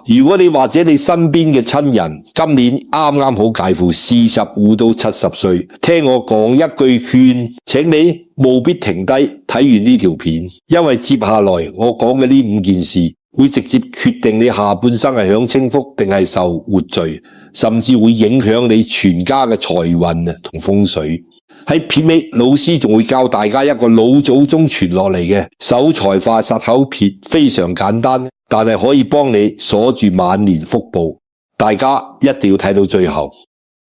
如果你或者你身邊嘅親人今年啱啱好介乎45到70歲，聽我講一句勸，請你務必停低睇完呢條片，因為接下來我講嘅呢5件事會直接決定你下半生係享清福定係受活罪，甚至會影響你全家嘅財運同風水。喺片尾，老師仲會教大家一個老祖宗傳落嚟嘅守財化煞口撇，非常簡單，但係可以幫你鎖住晚年福報。大家一定要睇到最後。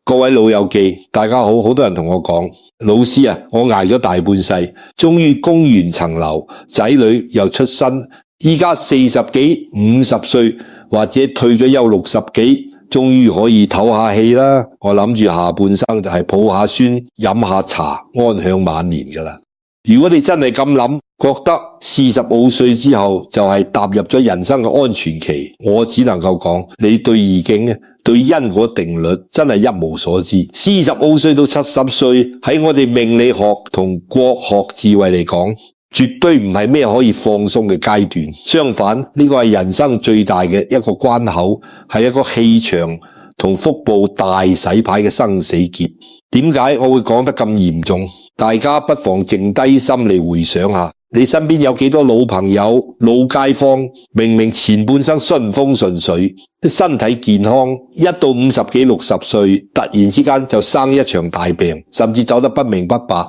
各位老友記，大家好，好多人同我講，老師啊，我捱咗大半世，終於供完層樓，仔女又出身，依家40幾、50歲或者退咗休60幾，終於可以唞下氣啦。我諗住下半生就係抱下孫，飲下茶，安享晚年㗎啦。如果你真係咁諗，覺得45歲之後就係踏入咗人生嘅安全期，我只能夠講，你對易經、對因果定律真係一無所知。45歲到70歲喺我哋命理學同國學智慧嚟講，絕對唔係咩可以放鬆嘅階段，相反，呢個係人生最大嘅一個關口，係一個氣場同福報大洗牌嘅生死劫。點解我會講得咁嚴重？大家不妨靜低心嚟回想下，你身邊有幾多老朋友、老街坊，明明前半生順風順水，身體健康，一到50幾60歲，突然之間就生一場大病，甚至走得不明不白。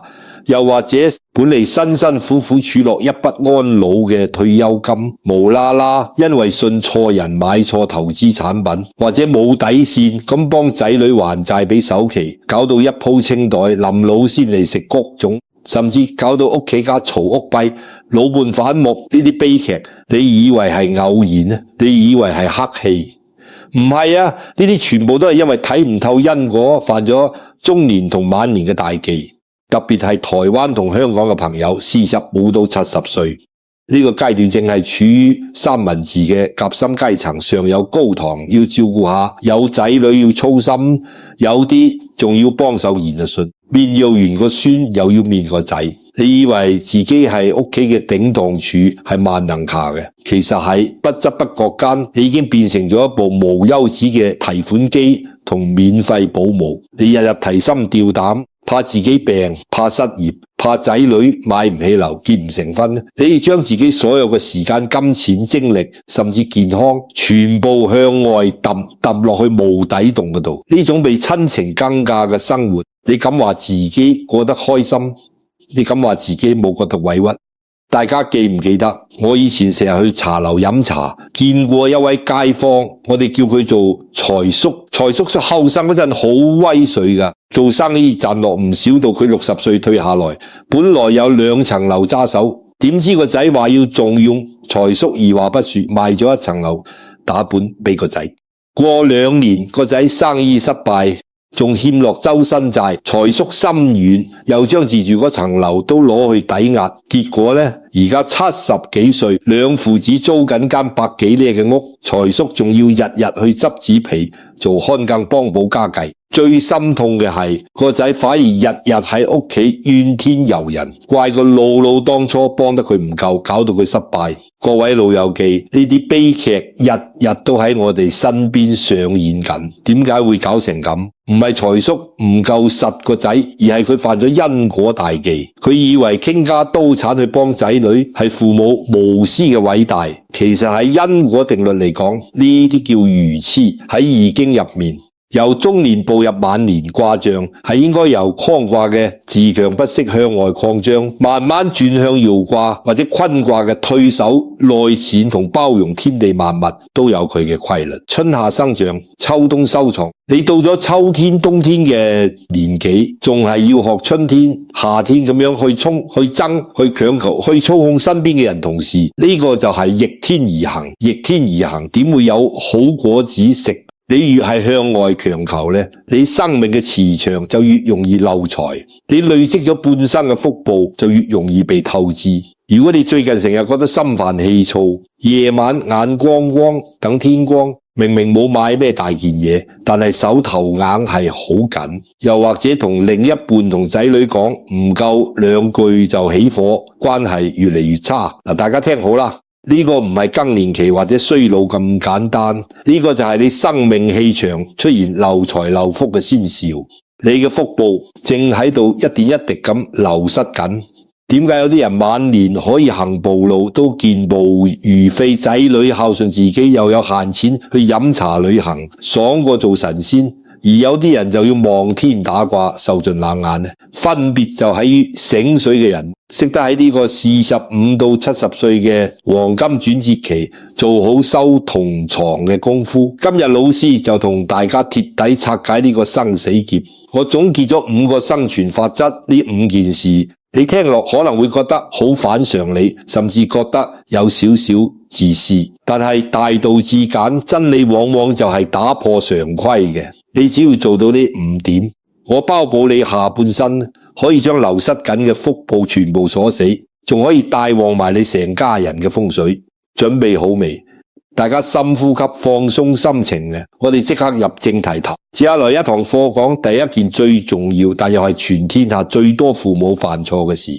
又或者本嚟辛辛苦苦儲落一筆安老嘅退休金，無啦啦因為信錯人買錯投資產品，或者冇底線咁幫仔女還債俾首期，搞到一鋪清袋，臨老先嚟食谷種，甚至搞到屋企家嘈屋閉，老伴反目，呢啲悲劇，你以為係偶然啊？你以為係黑氣？唔係啊，呢啲全部都係因為睇唔透因果，犯咗中年同晚年嘅大忌。特別係台灣同香港嘅朋友，45到70歲呢個階段正係處於三文治嘅夾心階層，上有高堂要照顧下，有仔女要操心，有啲仲要幫手言順，面要完個孫又要面個仔。你以為自己係屋企嘅頂檔柱，係萬能卡嘅，其實係不知不覺間，你已經變成咗一部無休止嘅提款機同免費保姆。你日日提心吊膽，怕自己病，怕失業，怕仔女買唔起樓，結唔成婚，你要將自己所有嘅時間、金錢、精力，甚至健康，全部向外抌落去無底洞嗰度。呢種被親情更價嘅生活，你敢話自己過得開心？你敢話自己冇覺得委屈？大家記唔記得我以前成日去茶樓飲茶，見過一位街坊，我哋叫佢做財叔。財叔後生嗰陣好威水㗎，做生意賺落唔少，到佢60歲退下來，本來有2層樓揸手，點知個仔話要重用財叔，二話不說賣咗1層樓打本俾個仔。過2年個仔生意失敗，仲欠落周身債，財叔心軟，又將自住嗰層樓都攞去抵押，結果呢，而家70幾歲，兩父子租緊間100幾呎嘅屋，財叔仲要日日去執紙皮做看更幫補家計。最心痛嘅係個仔反而日日喺屋企怨天尤人，怪個老當初幫得佢唔夠，搞到佢失敗。各位老友記，呢啲悲劇日日都喺我哋身邊上演緊。點解會搞成咁？唔係財叔唔夠實個仔，而係佢犯咗因果大忌。佢以為傾家蕩產去幫仔女係父母無私嘅偉大，其實喺因果定律嚟講，呢啲叫愚痴。喺易經入面，由中年步入晚年卦象係應該由匡卦嘅自強不息向外擴張，慢慢轉向爻卦或者坤卦嘅退守內斂同包容天地萬物，都有佢嘅規律。春夏生長，秋冬收藏。你到咗秋天、冬天嘅年紀，仲係要學春天、夏天咁樣去衝、去爭、去強求、去操控身邊嘅人同事。呢個就係逆天而行，逆天而行點會有好果子食？你越係向外強求呢，你生命嘅磁場就越容易漏財，你累積咗半生嘅福報就越容易被透支。如果你最近成日覺得心煩氣躁，夜晚眼光光等天光，明明冇買咩大件嘢，但係手頭硬係好緊，又或者同另一半同仔女講唔夠2句就起火，關係越嚟越差。大家聽好啦。呢個唔係更年期或者衰老咁簡單，呢個就係你生命氣場出現漏財漏福嘅先兆。你嘅福報正喺度一點一滴咁流失緊。點解有啲人晚年可以行步路都健步如飛，仔女孝順自己，又有閒錢去飲茶旅行，爽過做神仙，而有啲人就要望天打卦，受盡冷眼呢？分別就喺於醒水嘅人識得喺呢個45到70歲嘅黃金轉折期做好收同床嘅功夫。今日老師就同大家徹底拆解呢個生死劫。我總結咗5個生存法則，呢5件事你聽落可能會覺得好反常理，甚至覺得有少少自私，但係大道至簡，真理往往就係打破常規嘅。你只要做到呢5點，我包保你下半生可以將流失緊嘅福報全部鎖死，仲可以帶旺埋你成家人嘅風水。準備好未？大家深呼吸，放鬆心情嘅，我哋即刻入正題頭。接下來一堂課講第一件最重要，但又係全天下最多父母犯錯嘅事。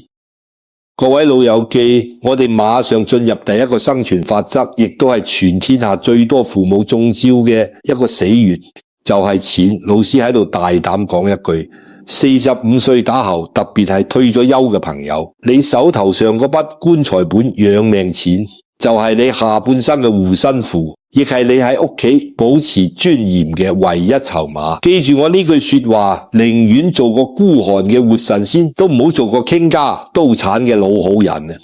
各位老友記，我哋馬上進入第一個生存法則，亦都係全天下最多父母中招嘅一個死穴，就係錢。老師喺度大膽講一句，45歲打後，特別係退咗休嘅朋友，你手頭上嗰筆棺材本養命錢，就係你下半生嘅護身符，亦係你喺屋企保持尊嚴嘅唯一籌碼。記住我呢句說話，寧願做個孤寒嘅活神仙，都唔好做個傾家刀產嘅老好人啊！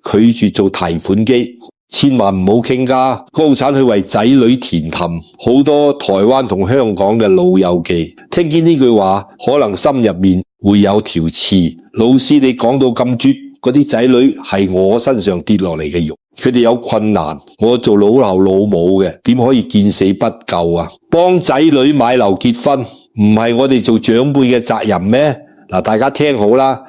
拒絕做提款機，千萬唔好傾家，高產去為仔女填氹。好多台灣同香港嘅老友記聽見呢句話，可能心入面會有條刺。老師你講到咁絕，嗰啲仔女係我身上跌落嚟嘅肉。佢哋有困難，我做老豆老母嘅，點可以見死不救啊？幫仔女買樓結婚，唔係我哋做長輩嘅責任咩？嗱，大家聽好啦，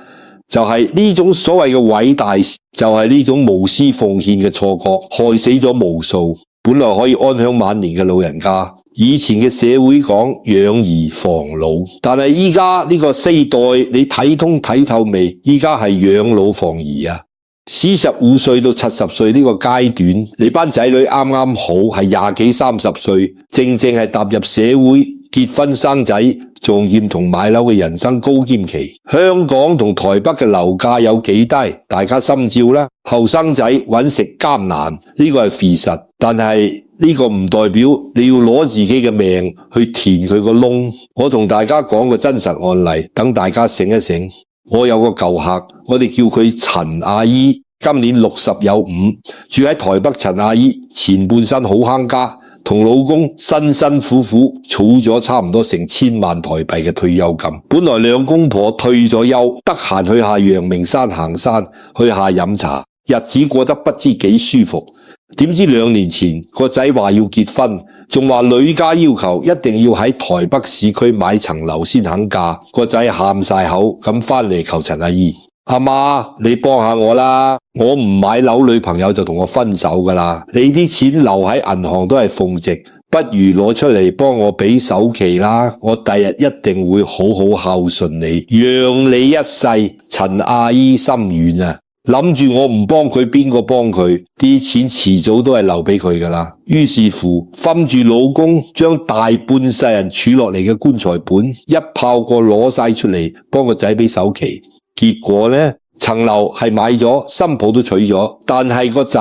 就係呢種所謂嘅偉大，就係呢種無私奉獻嘅錯覺，害死咗無數本來可以安享晚年嘅老人家。以前嘅社會講養兒防老，但係依家呢個世代，你睇通睇透未？依家係養老防兒啊！45歲到70歲呢個階段，你班仔女啱啱好係20幾30歲，正正係踏入社會結婚生仔、仲驗同買樓嘅人生高尖期。香港同台北嘅樓價有幾低，大家心照啦。後生仔揾食艱難，呢個係事實，但係呢個唔代表你要攞自己嘅命去填佢個窿。我同大家講個真實案例，等大家醒一醒。我有個舊客，我哋叫佢陳阿姨，今年60有5，住喺台北。陳阿姨前半生好慳家，同老公辛辛苦苦儲咗差唔多成1000萬台幣嘅退休金。本來兩公婆退咗休，得閒去下陽明山行山，去下飲茶，日子過得不知幾舒服。點知2年前個仔話要結婚，仲話女家要求一定要喺台北市區買層樓先肯嫁。個仔喊晒口咁翻嚟求陳阿姨，阿媽你幫下我啦，我唔買樓，女朋友就同我分手噶啦。你啲錢留喺銀行都係奉值，不如攞出嚟幫我俾首期啦，我第日一定會好好孝順你，讓你一世。陳阿姨心軟啊，諗住我唔幫佢，邊個幫佢？啲錢遲早都係留俾佢噶啦。於是乎，分住老公將大半世人儲落嚟嘅棺材本一炮過攞晒出嚟，幫個仔俾首期。結果呢，層樓係買咗，新抱都娶咗，但係個仔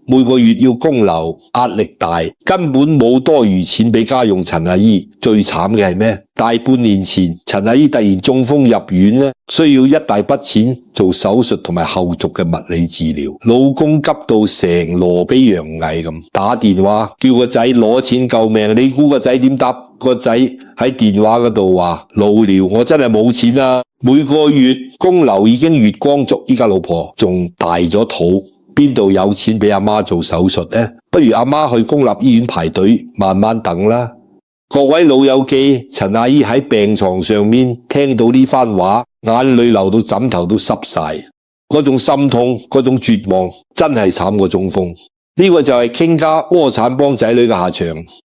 每個月要供樓，壓力大，根本冇多餘錢俾家用。陳阿姨最慘嘅係咩？大半年前，陳阿姨突然中風入院呢，需要一大筆錢做手術同埋後續嘅物理治療。老公急到成羅比洋蟻咁，打電話叫個仔攞錢救命。你估個仔點答？個仔喺電話嗰度話：老廖，我真係冇錢啊！每個月供樓已經月光族，依家老婆仲大咗肚，邊度有錢俾阿媽做手術呢？不如阿媽去公立醫院排隊，慢慢等啦。各位老友記，陳阿姨喺病床上面聽到呢番話，眼淚流到枕頭都濕晒，嗰種心痛，嗰種絕望，真係慘過中風。呢個就係傾家窩產幫仔女嘅下場。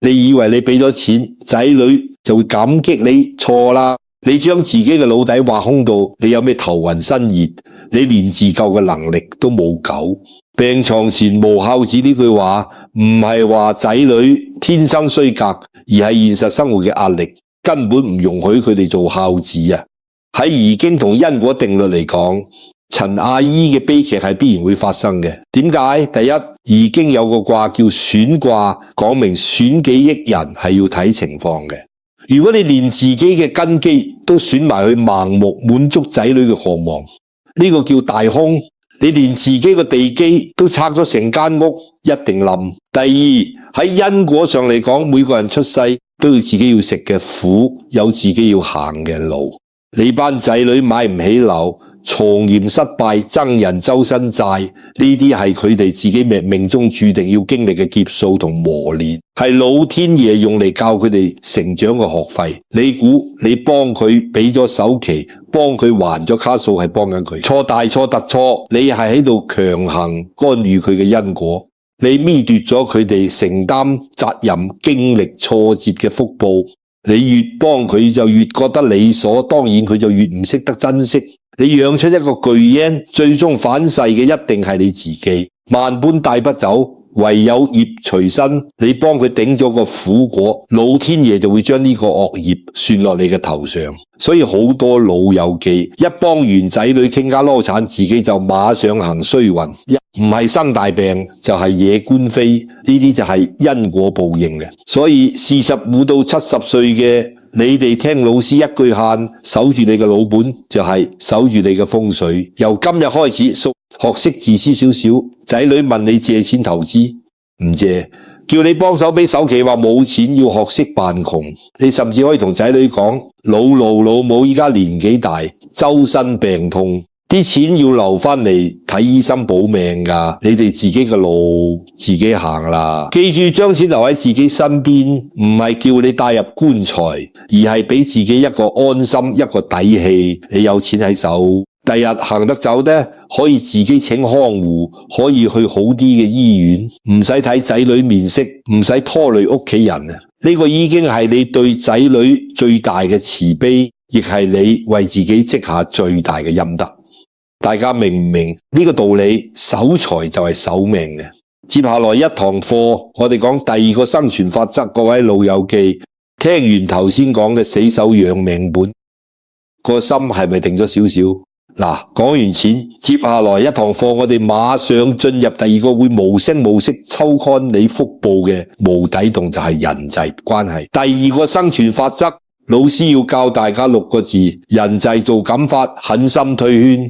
你以為你俾咗錢，仔女就會感激你？錯啦！你將自己嘅腦底挖空到，你有咩頭暈身熱？你連自救嘅能力都冇夠。病床前無孝子呢句話唔係話仔女天生衰格，而係現實生活嘅壓力根本唔容許佢哋做孝子啊！喺易經同因果定律嚟講，陳阿姨嘅悲劇係必然會發生嘅。點解？第一，易經有個卦叫損卦，講明損己益人係要睇情況嘅。如果你連自己嘅根基都損埋去盲目滿足仔女嘅渴望，呢個叫大凶。你連自己個地基都拆咗成間屋，一定冧。第二，喺因果上嚟講，每個人出世都要自己要食嘅苦，有自己要行嘅路。你班仔女買唔起樓，從嚴失敗，憎人周身債，呢啲係佢哋自己命中注定要經歷嘅劫數同磨練，係老天爺用嚟教佢哋成長嘅學費。你估你幫佢俾咗首期，幫佢還咗卡數，係幫緊佢？錯大錯特錯，你係喺度強行干預佢嘅因果，你搣奪咗佢哋承擔責任、經歷挫折嘅福報。你越幫佢就越覺得理所當然，佢就越唔識得珍惜。你養出一個巨嬰，最終反噬嘅一定係你自己。萬般帶不走，唯有業隨身。你幫佢頂咗個苦果，老天爺就會將呢個惡業算落你嘅頭上。所以好多老友記一幫完仔女傾家撈產，自己就馬上行衰運，唔係生大病就係惹官非，呢啲就係因果報應嘅。所以45到70歲嘅你哋聽老師一句限，守住你嘅老本就係守住你嘅風水。由今日開始學識自私少少，仔女問你借錢投資唔借，叫你幫手俾首期話冇錢，要學識扮窮。你甚至可以同仔女講，老勞老母依家年紀大，周身病痛，啲錢要留翻嚟睇醫生保命㗎，你哋自己嘅路自己行啦。記住將錢留喺自己身邊，唔係叫你帶入棺材，而係俾自己一個安心，一個底氣。你有錢喺手，第日行得走呢，可以自己請看護，可以去好啲嘅醫院，唔使睇仔女面色，唔使拖累屋企人啊！呢個已經係你對仔女最大嘅慈悲，亦係你為自己積下最大嘅陰德。大家明唔明呢個道理？守財就係守命嘅。接下來一堂課，我哋講第二個生存法則。各位老友記，聽完頭先講嘅死守養命本，個心係咪定咗少少？嗱，講完錢，接下來一堂課，我哋馬上進入第二個會無聲無息抽乾你腹部嘅無底洞，就係人際關係。第二個生存法則，老師要教大家6個字：人際做感法，狠心推圈。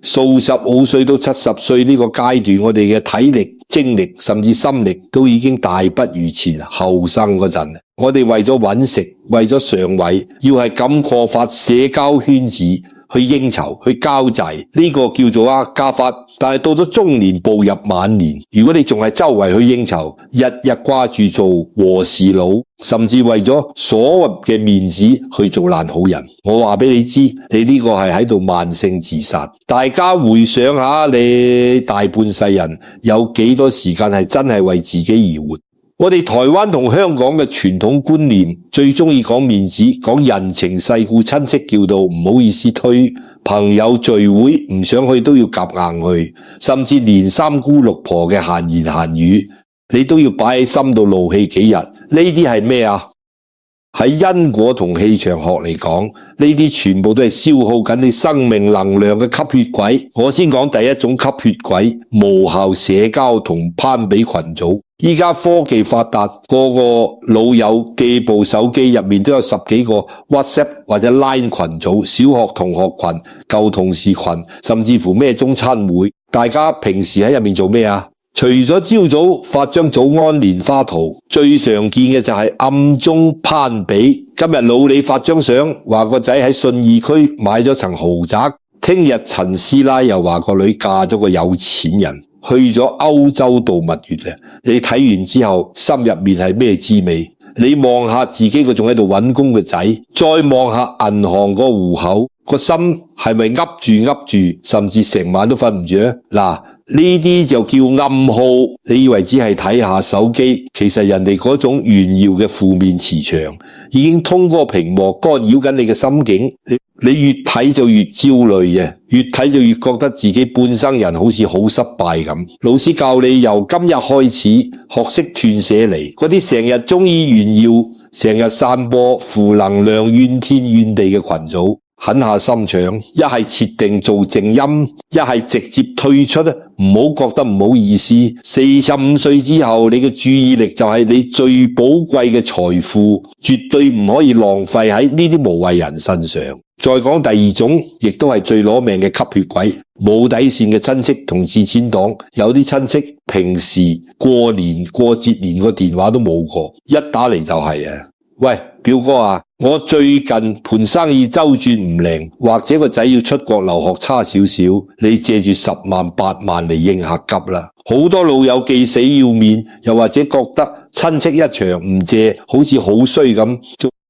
數十好歲到70歲呢個階段，我哋嘅體力、精力甚至心力都已經大不如前後生嗰陣。我哋為咗揾食，為咗上位，要係咁擴發社交圈子，去應酬，去交際，呢個叫做家法。但係到咗中年步入晚年，如果你仲係周圍去應酬，日日掛住做和事佬，甚至為咗所謂嘅面子去做爛好人，我話俾你知，你呢個係喺度慢性自殺。大家回想下，你大半世人有幾多時間係真係為自己而活？我哋台灣同香港嘅傳統觀念最中意講面子，講人情世故，親戚叫到唔好意思推，朋友聚會唔想去都要夾硬去，甚至連三姑六婆嘅閒言閒語，你都要擺喺心度怒氣幾日。呢啲係咩啊？喺因果同氣場學嚟講，呢啲全部都係消耗緊你生命能量嘅吸血鬼。我先講第一種吸血鬼，無效社交同攀比群組。依家科技發達，個個老友記部手機入面都有10幾個 WhatsApp 或者 Line 群組，小學同學群、舊同事群，甚至乎咩中餐會。大家平時喺入面做咩啊？除咗朝早發張早安蓮花圖，最常見嘅就係暗中攀比。今日老李發張相，話個仔喺信義區買咗層豪宅，聽日陳師奶又話個女嫁咗個有錢人，去咗歐洲度蜜月咧。你睇完之後，心入面係咩滋味？你望下自己個仲喺度揾工嘅仔，再望下銀行個戶口，個心係咪噏住，甚至成晚都瞓唔住咧？嗱，呢啲就叫暗號。你以為只係睇下手機，其實人哋嗰種炫耀嘅負面磁場已經通過屏幕干擾緊你嘅心境。你越睇就越焦慮嘅，越睇就越覺得自己半生人好似好失敗咁。老師教你由今日開始學識斷捨離，嗰啲成日中意炫耀、成日散播負能量、怨天怨地嘅群組，狠下心腸，一係設定做靜音，一係直接退出，唔好覺得唔好意思。45歲之後，你嘅注意力就係你最寶貴嘅財富，絕對唔可以浪費喺呢啲無謂人身上。再講第二種，亦都係最攞命嘅吸血鬼，冇底線嘅親戚同自錢黨。有啲親戚平時過年過節連個電話都冇過，一打嚟就係喂，表哥啊，我最近盤生意周轉唔靈，或者個仔要出國留學差少少，你借住10萬8萬嚟應下急啦。好多老友既死要面，又或者覺得親戚一場唔借好似好衰咁，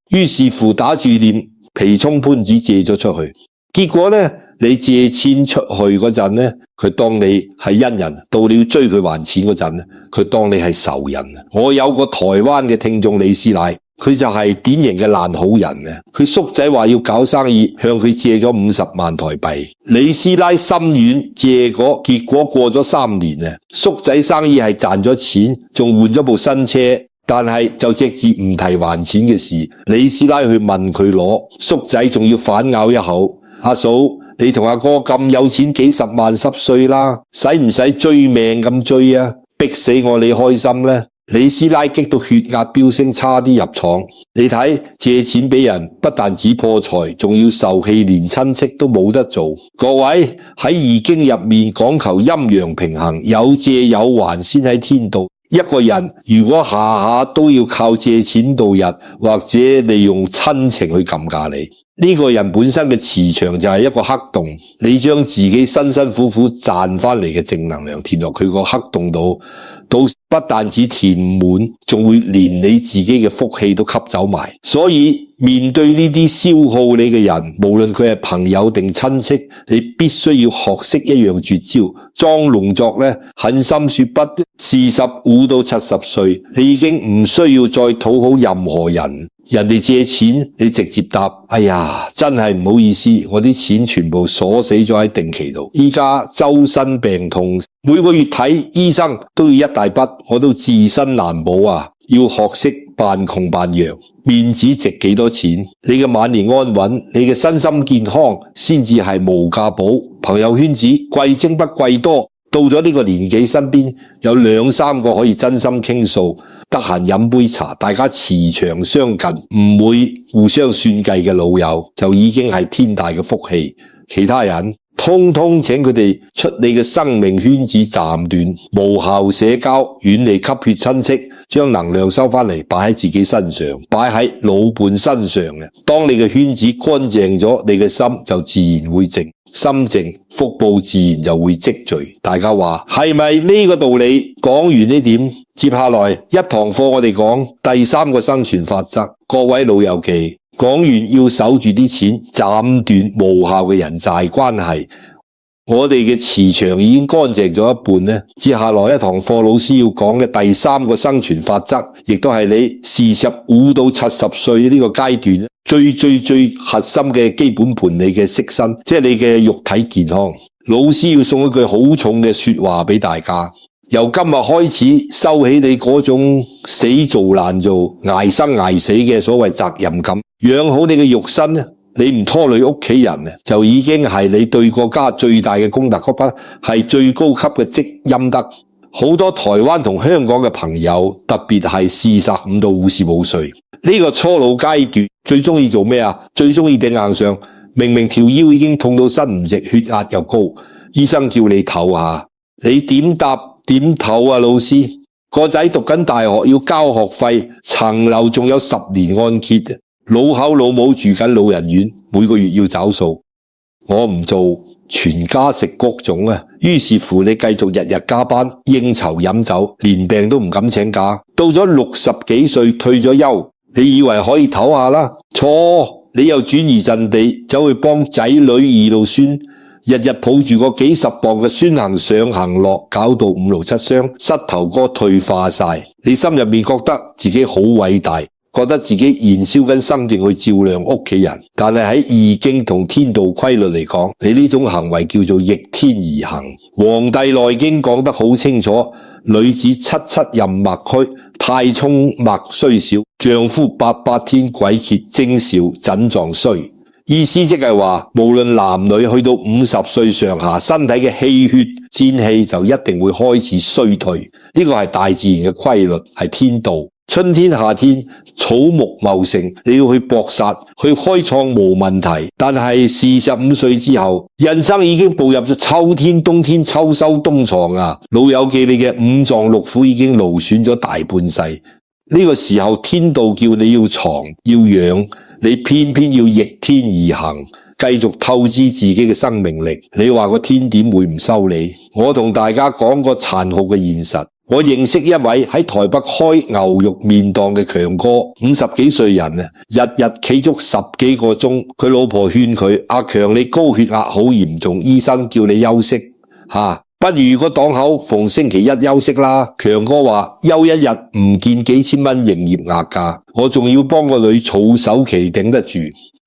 於是乎打住念皮充潘子借咗出去。結果呢，你借錢出去嗰陣呢，佢當你係恩人，到你要追佢還錢嗰陣呢，佢當你係仇人。我有個台灣嘅聽眾李師奶，佢就係典型嘅爛好人啊！佢叔仔話要搞生意，向佢借咗50萬台幣。李師奶心軟借過，結果過咗3年啊，叔仔生意係賺咗錢，仲換咗部新車。但係就直接唔提還錢嘅事，李師奶去問佢攞，叔仔仲要反咬一口。阿嫂，你同阿哥咁有錢，幾十萬濕碎啦，使唔使追命咁追啊？逼死我你開心呢？李師奶激到血壓飆升，差啲入廠。你睇借錢俾人，不但只破財，仲要受氣，連親戚都冇得做。各位喺易經入面講求陰陽平衡，有借有還先喺天道。一個人如果下下都要靠借錢度日，或者利用親情去撳價你，呢個人本身嘅磁場就係一個黑洞。你將自己辛辛苦苦賺翻嚟嘅正能量填落佢個黑洞度，到不但只填滿，仲會連你自己嘅福氣都吸走埋。所以面對呢啲消耗你嘅人，無論佢係朋友定親戚，你必須要學識一樣絕招。裝聾作呢，狠心說不，45到70歲，你已經唔需要再討好任何人。人哋借錢，你直接答：哎呀，真係唔好意思，我啲錢全部鎖死咗喺定期度，依家周身病痛，每個月睇醫生都要一大筆，我都自身難保啊！要學識扮窮扮弱，面子值幾多錢？你嘅晚年安穩，你嘅身心健康先至係無價寶。朋友圈子貴精不貴多，到咗呢個年紀，身邊有2、3個可以真心傾訴，得閒飲杯茶，大家磁場相近，唔會互相算計嘅老友，就已經係天大嘅福氣。其他人通通請佢哋出你嘅生命圈子暫斷，無效社交，遠離吸血親戚，將能量收翻嚟，擺喺自己身上，擺喺老伴身上嘅。當你嘅圈子乾淨咗，你嘅心就自然會靜，心靜，福報自然就會積聚。大家話係咪呢個道理？講完呢點，接下來一堂課我哋講第3個生存法則。各位老友記，講完要守住啲錢，斬斷無效嘅人際關係。我哋嘅磁場已經乾淨咗一半呢，接下來一堂課老師要講嘅第3個生存法則，亦都係你45到70歲呢個階段最核心嘅基本盤，你嘅色身，即係你嘅肉體健康。老師要送一句好重嘅說話俾大家，由今日開始收起你嗰種死做爛做、捱生捱死嘅所謂責任感，養好你嘅肉身呢，你唔拖累屋企人，就已經係你對國家最大嘅功德，嗰筆係最高級嘅積陰德。好多台灣同香港嘅朋友，特別係45到55歲呢個初老階段，最中意做咩啊？最中意頂硬上，明明條腰已經痛到伸唔直，血壓又高，醫生叫你唞下，你點答點唞啊？老師，個仔讀緊大學要交學費，層樓仲有10年按揭，老口老母住緊老人院，每個月要找數，我唔做，全家食穀種啊！於是乎你繼續日日加班應酬飲酒，連病都唔敢請假。到咗60幾歲退咗休，你以為可以唞下啦？錯，你又轉移陣地，走去幫仔女2路孫，日日抱住個幾十磅嘅孫行上行落，搞到5勞7傷，膝頭哥退化晒。你心入面覺得自己好偉大。覺得自己燃燒緊生命去照亮屋企人，但係喺易經同天道規律嚟講，你呢種行為叫做逆天而行。黃帝內經講得好清楚，女子七七任脈虛，太沖脈雖少，丈夫八八天鬼竭徵兆，診狀衰。意思即係話，無論男女去到50歲上下，身體嘅氣血精氣就一定會開始衰退。呢個係大自然嘅規律，係天道。春天夏天草木茂盛，你要去搏殺去開創冇問題，但係45歲之後，人生已經步入咗秋天冬天秋收冬藏啊！老友記，你嘅五臟六腑已經勞損咗大半世，呢個時候天道叫你要藏要養，你偏偏要逆天而行，繼續透支自己嘅生命力，你話個天點會唔收你？我同大家講個殘酷嘅現實。我認識一位喺台北開牛肉麵檔嘅強哥，50幾歲人啊，日日企足10幾個鐘。佢老婆勸佢：阿強，你高血壓好嚴重，醫生叫你休息不如個檔口逢星期一休息啦。強哥話休一日唔見幾千蚊營業額㗎，我仲要幫個女儲首期頂得住。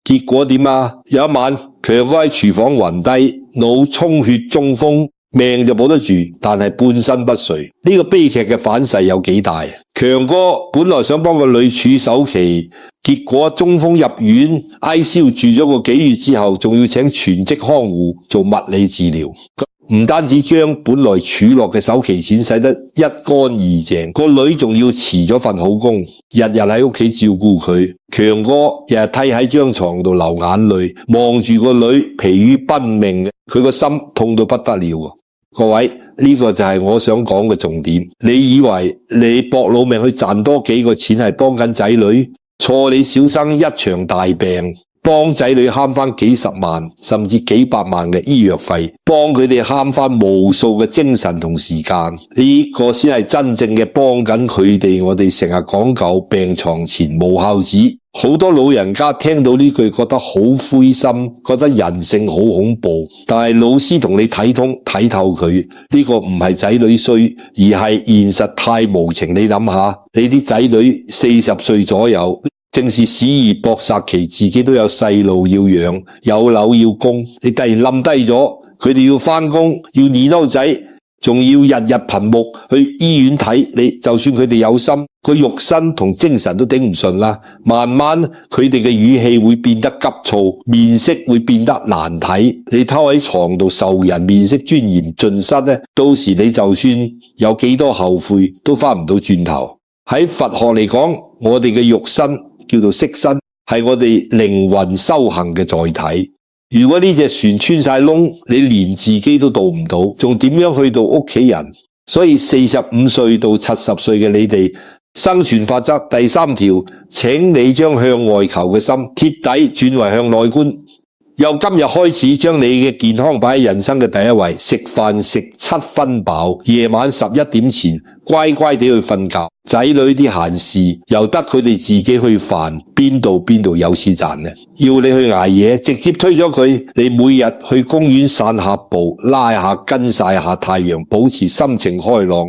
結果點啊？有一晚，強哥喺廚房暈低，腦充血中風。命就保得住，但係半身不遂。呢個悲劇嘅反噬有幾大？強哥本來想幫個女儲首期，結果中風入院 ICU 住咗個幾月之後，仲要請全職看護做物理治療。唔單止將本來儲落嘅首期錢使得一乾二淨，個女仲要辭咗份好工，日日喺屋企照顧佢。強哥日日梯喺張床度流眼淚，望住個女疲於奔命，佢個心痛到不得了。各位，呢個就係我想講嘅重點。你以為你搏老命去賺多幾個錢係幫緊仔女？錯，你小生一場大病，幫仔女慳翻幾十萬甚至幾百萬嘅醫藥費，幫佢哋慳翻無數嘅精神同時間，呢個先係真正嘅幫緊佢哋。我哋成日講究病床前無孝子，好多老人家聽到呢句覺得好灰心，覺得人性好恐怖。但係老師同你睇通睇透佢，呢個唔係仔女衰，而係現實太無情。你諗下，你啲仔女40歲左右，正是死而搏殺期，自己都有細路要養，有樓要供，你突然冧低咗，佢哋要返工，要二兜仔，仲要日日頻目去醫院睇你，就算佢哋有心，個肉身同精神都頂唔順啦。慢慢佢哋嘅語氣會變得急躁，面色會變得難睇。你偷喺床度受人面色尊嚴盡失呢，到時你就算有幾多後悔，都返唔到轉頭。喺佛學嚟講，我哋嘅肉身叫做色身，係我哋靈魂修行嘅載體。如果呢隻船穿晒窿，你連自己都渡唔到，仲點樣去到屋企人？所以45歲到70歲嘅你哋，生存法則第3條，請你將向外求嘅心徹底轉為向內觀。由今日開始，將你嘅健康擺喺人生嘅第一位，食飯食7分飽，夜晚11點前乖乖地去瞓覺。仔女啲閒事由得佢哋自己去煩，邊度有錢賺呢？要你去捱夜，直接推咗佢。你每日去公園散下步，拉下筋，曬下太陽，保持心情開朗，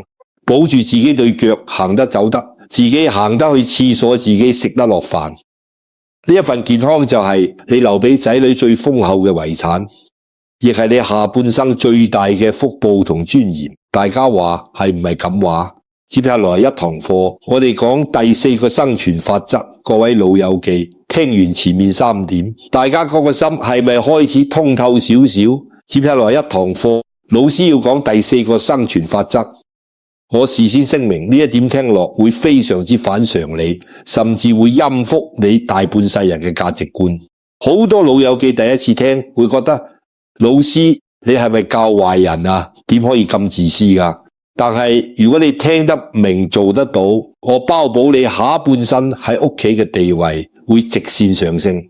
保住自己對腳行得走得，自己行得去廁所，自己食得落飯。呢一份健康就係你留俾仔女最豐厚嘅遺產，亦係你下半生最大嘅福報同尊嚴。大家話係唔係咁話？接下來一堂課，我哋講第4個生存法則。各位老友記，聽完前面3點，大家嗰個心係咪開始通透少少？接下來一堂課，老師要講第4個生存法則。我事先聲明，呢一點聽落會非常之反常理，甚至會陰覆你大半世人嘅價值觀。好多老友記第一次聽會覺得，老師你係咪教壞人啊？點可以咁自私㗎？但係如果你聽得明做得到，我包保你下半生喺屋企嘅地位會直線上升。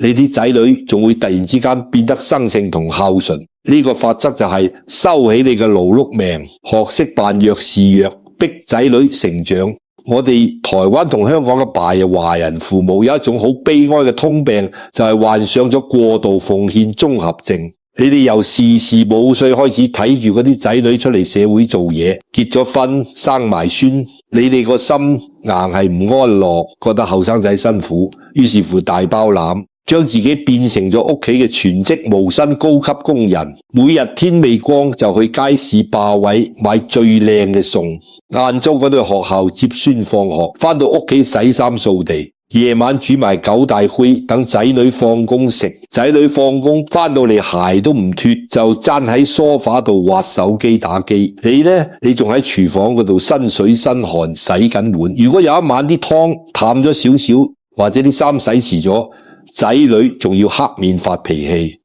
你啲仔女仲會突然之間變得生性同孝順。呢個法則就係收起你嘅勞碌命，學識扮弱示弱，逼仔女成長。我哋台灣同香港嘅華人父母有一種好悲哀嘅通病，就係患上咗過度奉獻綜合症。你哋由45歲開始睇住嗰啲仔女出嚟社會做嘢，結咗婚，生埋孫，你哋個心硬係唔安樂，覺得後生仔辛苦，於是乎大包攬，將自己變成咗屋企嘅全職無薪高級工人，每日天未光就去街市霸位買最靚嘅餸，晏晝嗰度去學校接孫放學，返到屋企洗衫掃地，夜晚煮埋9大燴，等仔女放工食。仔女放工返到嚟鞋都唔脫，就攤喺梳化度滑手機打機。你呢？你仲喺廚房嗰度身水身汗洗緊碗。如果有一晚啲湯淡咗少少，或者啲衫洗遲咗，仔女仲要黑面發脾氣。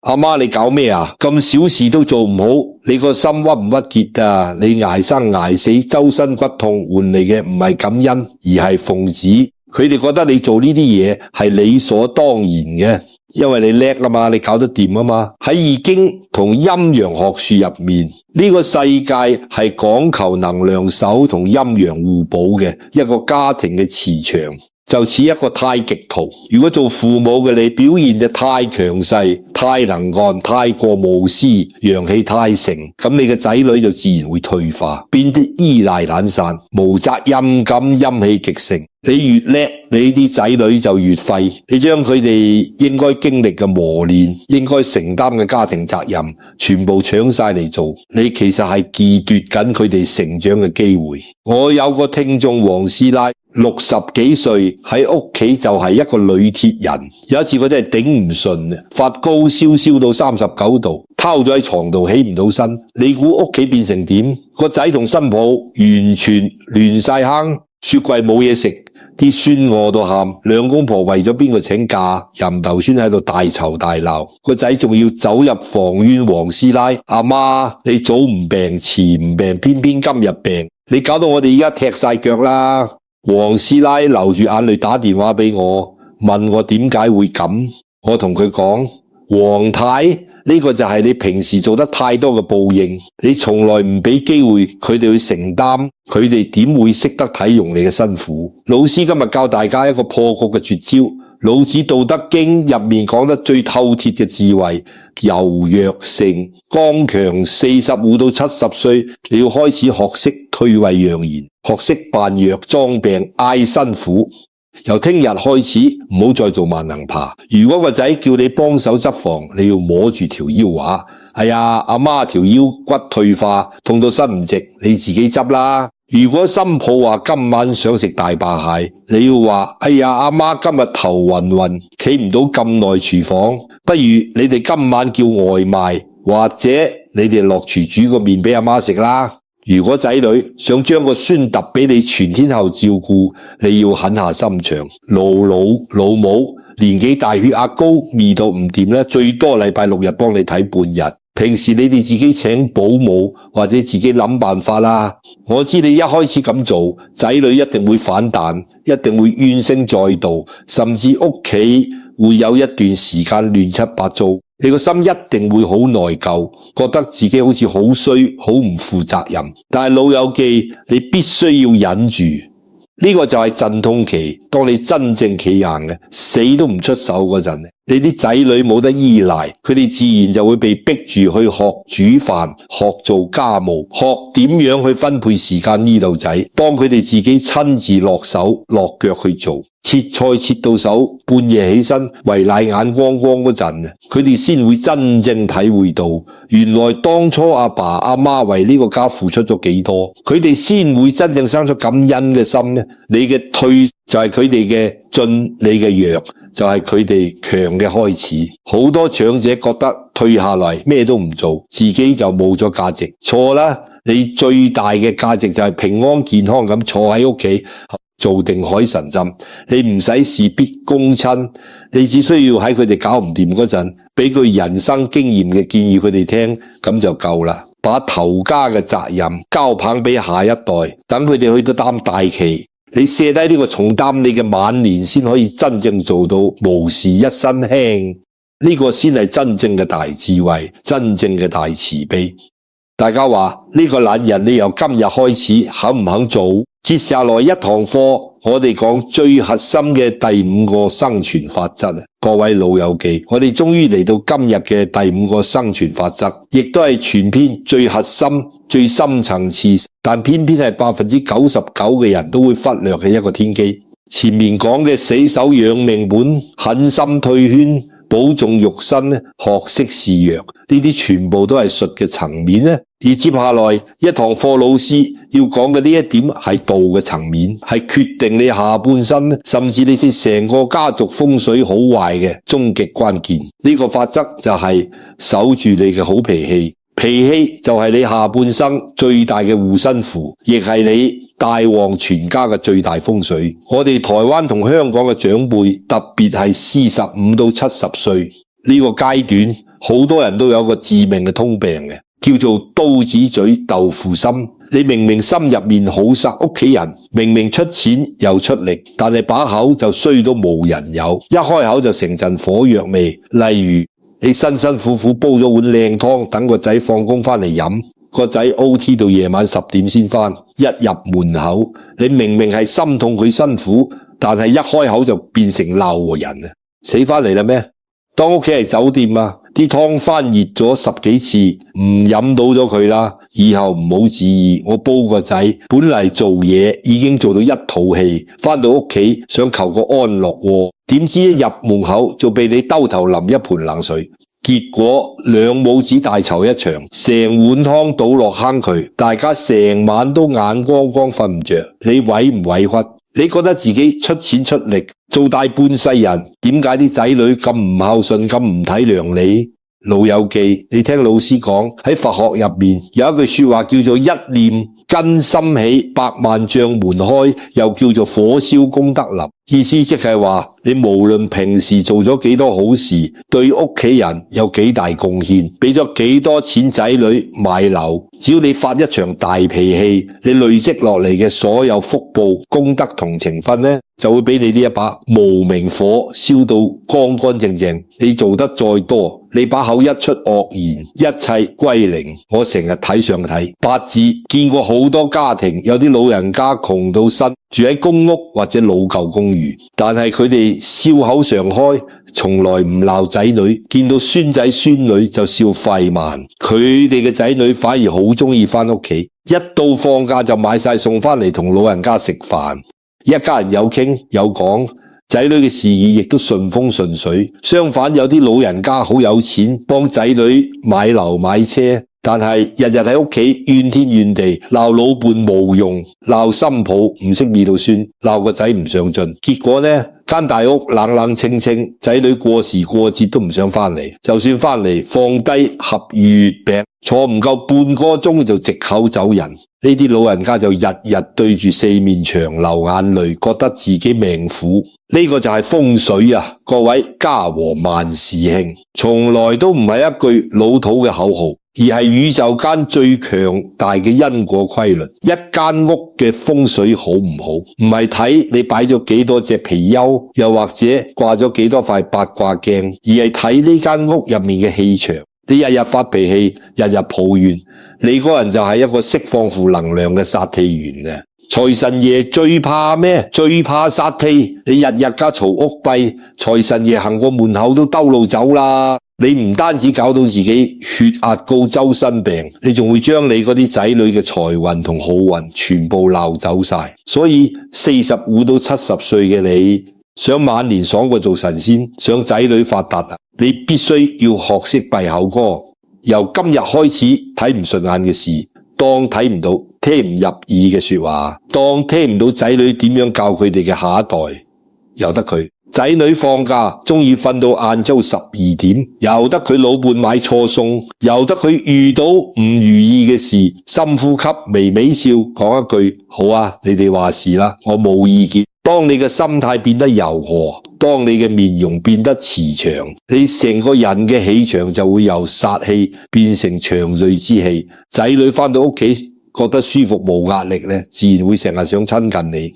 阿媽你搞咩啊？咁小事都做唔好，你個心鬱唔鬱結啊？你捱生捱死，周身骨痛，換嚟嘅唔係感恩，而係奉旨。佢哋覺得你做呢啲嘢係理所當然嘅，因為你叻啊嘛，你搞得掂啊嘛。喺易經同陰陽學說入面，呢個世界係講求能量守同陰陽互補嘅一個家庭嘅磁場，就似一個太極圖。如果做父母嘅你表現得太強勢、太能幹、太過無私、陽氣太盛，咁你嘅仔女就自然會退化，變得依賴懶散、無責任感、陰氣極盛。你越叻，你啲仔女就越廢。你將佢哋應該經歷嘅磨練、應該承擔嘅家庭責任，全部搶晒嚟做，你其實係剝奪緊佢哋成長嘅機會。我有個聽眾黃師奶，60幾歲喺屋企就係一個女鐵人。有一次佢真係頂唔順，發高燒到39度，拋咗喺床度起唔到身。你估屋企變成點？個仔同新抱完全亂晒坑，雪櫃冇嘢食，啲孫餓到喊，兩公婆為咗邊個請假，任頭孫喺度大吵大鬧，個仔仲要走入房怨黃師奶，阿媽你早唔病遲唔病，偏偏今日病，你搞到我哋而家踢晒腳啦。黃師奶流住眼淚打電話俾我，問我點解會咁。我同佢講，黃太，呢個就係你平時做得太多嘅報應，你從來唔俾機會佢哋去承擔，佢哋點會識得體用你嘅辛苦。老師今日教大家一個破局嘅絕招，老子道德經入面講得最透徹嘅智慧，柔弱勝剛強。45到70歲，你要開始學識退位讓賢，學識扮弱裝病嗌辛苦。由聽日開始唔好再做萬能爬。如果個仔叫你幫手執房，你要摸住條腰話，哎呀，阿媽條腰骨退化，痛到身唔直，你自己執啦。如果新抱話今晚想食大霸蟹，你要話，哎呀，阿媽今日頭暈暈，企唔到咁耐廚房，不如你哋今晚叫外賣，或者你哋落廚煮個麵俾阿媽食啦。如果仔女想將個孫揼俾你全天候照顧，你要狠下心腸。老母年紀大血壓高，味道唔掂咧，最多禮拜6日幫你睇半日。平時你哋自己請保姆或者自己諗辦法啦。我知你一開始咁做，仔女一定會反彈，一定會怨聲載道，甚至屋企會有一段時間亂七八糟。你個心一定會好內疚，覺得自己好似好衰，好唔負責任。但係老友記，你必須要忍住，呢個就係陣痛期。當你真正企硬嘅，死都唔出手嗰陣，你啲仔女冇得依賴，佢哋自然就會被逼住去學煮飯，學做家務，學點樣去分配時間呢度仔，當佢哋自己親自落手落腳去做。切菜切到手，半夜起身圍奶眼光光嗰陣，佢哋先會真正體會到，原來當初阿爸阿媽為呢個家付出咗幾多，佢哋先會真正生出感恩嘅心呢。你嘅退就係佢哋嘅進，你嘅弱就係佢哋強嘅開始。好多長者覺得退下來咩都唔做，自己就冇咗價值。錯啦，你最大嘅價值就係平安健康咁坐喺屋企做定海神針，你唔使事必躬親，你只需要喺佢哋搞唔掂嗰陣，俾佢人生經驗嘅建議佢哋聽，咁就夠啦。把頭家嘅責任交棒俾下一代，等佢哋去到擔大旗，你卸低呢個重擔，你嘅晚年先可以真正做到無事一身輕，呢個先係真正嘅大智慧，真正嘅大慈悲。大家話呢個懶人，你由今日開始肯唔肯做？接下來一堂課，我哋講最核心嘅第5個生存法則。各位老友記，我哋終於嚟到今日嘅第5個生存法則，亦都係全篇最核心、最深層次，但偏偏係99%嘅人都會忽略嘅一個天機。前面講嘅死守養命本、狠心退圈、保重肉身、學識示弱，呢啲全部都係術嘅層面。而接下來一堂課老師要講嘅呢一點係道嘅層面，係決定你下半生甚至你成個家族風水好壞嘅終極關鍵。呢個法則就係守住你嘅好脾氣，脾氣就係你下半生最大嘅護身符，亦係你帶旺全家嘅最大風水。我哋台灣同香港嘅長輩，特別係45到70歲呢個階段，好多人都有個致命嘅通病嘅，叫做刀子嘴豆腐心。你明明心入面好殺屋企人，明明出錢又出力，但係把口就衰到無人有，一開口就成陣火藥味。例如你辛辛苦苦煲咗碗靚湯，等個仔放工返嚟飲，個仔 OT 到夜晚10點先返，一入門口，你明明係心痛佢辛苦，但係一開口就變成鬧和人啊！死返嚟啦咩？當屋企係酒店啊，啲湯翻熱咗10幾次，唔飲到咗佢啦，以後唔好旨意。我煲個仔本嚟做嘢已經做到一肚氣，返到屋企想求個安樂窩，點知一入門口就被你兜頭淋一盆冷水，結果兩母子大吵一場，成碗湯倒落坑渠，大家成晚都眼光光瞓唔着。你委唔委屈？你覺得自己出錢出力做大半世人，點解啲仔女咁唔孝順，咁唔體諒你？老友記，你聽老師講，喺佛學入面有一句說話叫做一念根心起，百萬障門開，又叫做火燒功德林。意思即係話，你無論平時做咗幾多好事，對屋企人有幾大貢獻，俾咗幾多錢仔女買樓，只要你發一場大脾氣，你累積落嚟嘅所有福報、功德同情分呢，就會俾你呢一把無名火燒到乾乾淨淨。你做得再多，你把口一出惡言，一切歸零。我成日睇上睇八字，見過好多家庭，有啲老人家窮到身，住喺公屋或者老舊公寓，但係佢哋笑口常開，從來唔鬧仔女，見到孫仔孫女就笑肺慢。佢哋嘅仔女反而好中意返屋企，一到放假就買晒餸返嚟同老人家食飯，一家人有傾有講，仔女嘅事業亦都順風順水。相反，有啲老人家好有錢，幫仔女買樓買車，但係日日喺屋企怨天怨地，鬧老伴無用，鬧新抱唔識搣到孫，鬧個仔唔上進。結果呢，間大屋冷冷清清，仔女過時過節都唔想返嚟，就算返嚟放低盒月餅，坐唔夠半個鐘就藉口走人。呢啲老人家就日日對住四面牆流眼淚，覺得自己命苦。呢個就係風水啊！各位，家和萬事興，從來都唔係一句老土嘅口號，而係宇宙間最強大嘅因果規律。一間屋嘅風水好唔好，唔係睇你擺咗幾多隻貔貅，又或者掛咗幾多塊八卦鏡，而係睇呢間屋入面嘅氣場。你日日發脾氣，日日抱怨，你個人就係一個釋放負能量嘅殺氣源啊！財神爺最怕咩？最怕殺氣。你日日家嘈屋閉，財神爺行過門口都兜路走啦。你唔單止搞到自己血壓高、周身病，你仲會將你嗰啲仔女嘅財運同好運全部鬧走晒。所以45到70歲嘅你，想晚年爽過做神仙，想仔女發達啊，你必須要學識閉口哥。由今日開始，睇唔順眼嘅事，當睇唔到、聽唔入耳嘅說話，當聽唔到仔女點樣教佢哋嘅下一代，由得佢。仔女放假中意瞓到晏晝12點，由得佢老伴買錯餸，由得佢遇到唔如意嘅事，深呼吸，微微笑，講一句好啊，你哋話事啦，我冇意見。當你嘅心態變得柔和，當你嘅面容變得慈祥，你成個人嘅氣場就會由殺氣變成祥瑞之氣。仔女返到屋企覺得舒服冇壓力呢，自然會成日想親近你。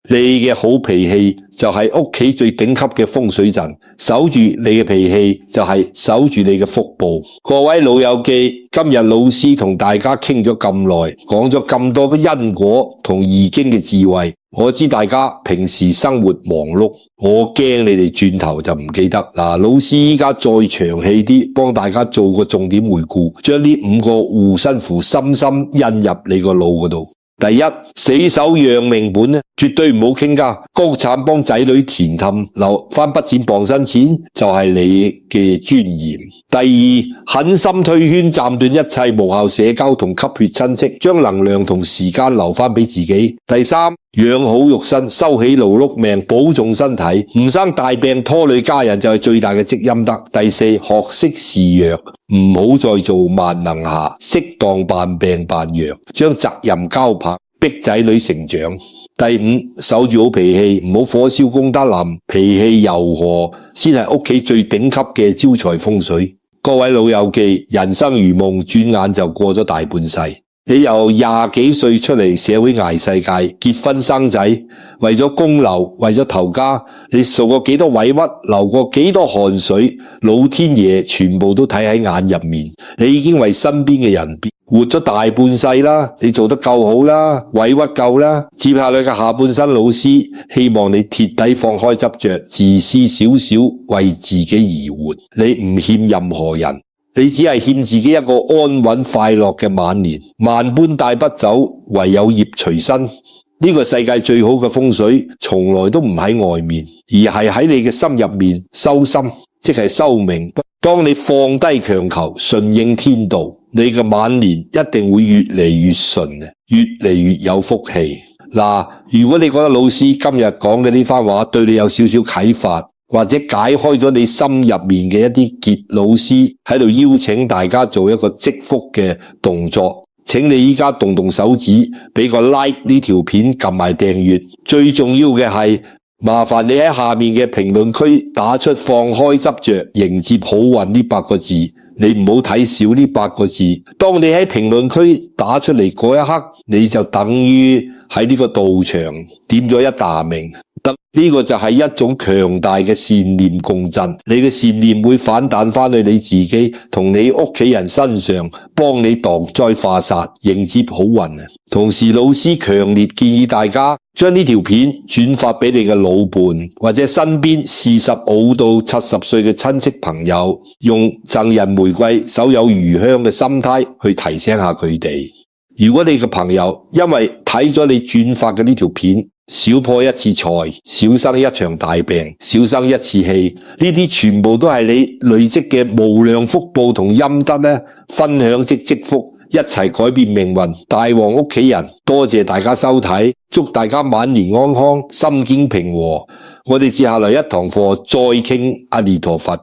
你嘅好脾氣就係屋企最頂級嘅風水陣，守住你嘅脾氣就係守住你嘅福報。各位老友記，今日老師同大家傾咗咁耐，講咗咁多嘅因果同易經嘅智慧。我知大家平時生活忙碌，我驚你哋轉頭就唔記得。老師依家再長氣啲，幫大家做個重點回顧，將呢5個護身符深深印入你個腦嗰度。第一，死守養命本咧，絕對唔好傾家，國產幫仔女填氹，留翻筆錢傍身錢就係你嘅尊嚴。第二，狠心推圈，斬斷一切無效社交同吸血親戚，將能量同時間留翻俾自己。第三，養好肉身，收起勞碌命，保重身體，唔生大病拖累家人就係最大嘅積陰德。第四，學識示弱，唔好再做萬能俠，適當扮病扮弱，將責任交棒，逼仔女成長。第五，守住好脾氣，唔好火燒功德林，脾氣柔和先係屋企最頂級嘅招財風水。各位老友記，人生如夢，轉眼就過咗大半世。你由20幾歲出嚟社會捱世界，結婚生仔，為咗供樓，為咗頭家，你受過幾多委屈，流過幾多汗水，老天爺全部都睇喺眼入面。你已經為身邊嘅人活咗大半世啦，你做得夠好啦，委屈夠啦。接下來嘅下半生，老師希望你徹底放開執着，自私少少，為自己而活。你唔欠任何人，你只係欠自己一個安穩快樂嘅晚年。萬般帶不走，唯有業隨身。呢個世界最好嘅風水，從來都唔喺外面，而係喺你嘅心入面修心，即係修明。當你放低強求，順應天道，你嘅晚年一定會越嚟越順，越嚟越有福氣。如果你覺得老師今日講嘅呢番話對你有少少啟發，或者解開咗你心入面嘅一啲結，老師喺度邀請大家做一個積福嘅動作，請你依家動動手指，俾個 like 呢條片，撳埋訂閱。最重要嘅係，麻煩你喺下面嘅評論區打出放開執着，迎接好運呢8個字。你唔好睇少呢8個字。當你喺評論區打出嚟嗰一刻，你就等於喺呢個道場點咗一大名。呢個就係一種強大嘅善念共振，你嘅善念會反彈返去你自己同你屋企人身上，幫你擋災化煞，迎接好運。同時，老師強烈建議大家將呢條片轉發俾你嘅老伴或者身邊45到70歲嘅親戚朋友，用贈人玫瑰手有餘香嘅心態去提醒下佢哋。如果你嘅朋友因為睇咗你轉發嘅呢條片，少破一次財，少生一場大病，少生一次氣，呢啲全部都係你累積嘅無量福報同陰德呢，分享即積福，一齊改變命運。大王屋企人，多謝大家收睇，祝大家晚年安康，心境平和。我哋接下來一堂課再傾阿彌陀佛。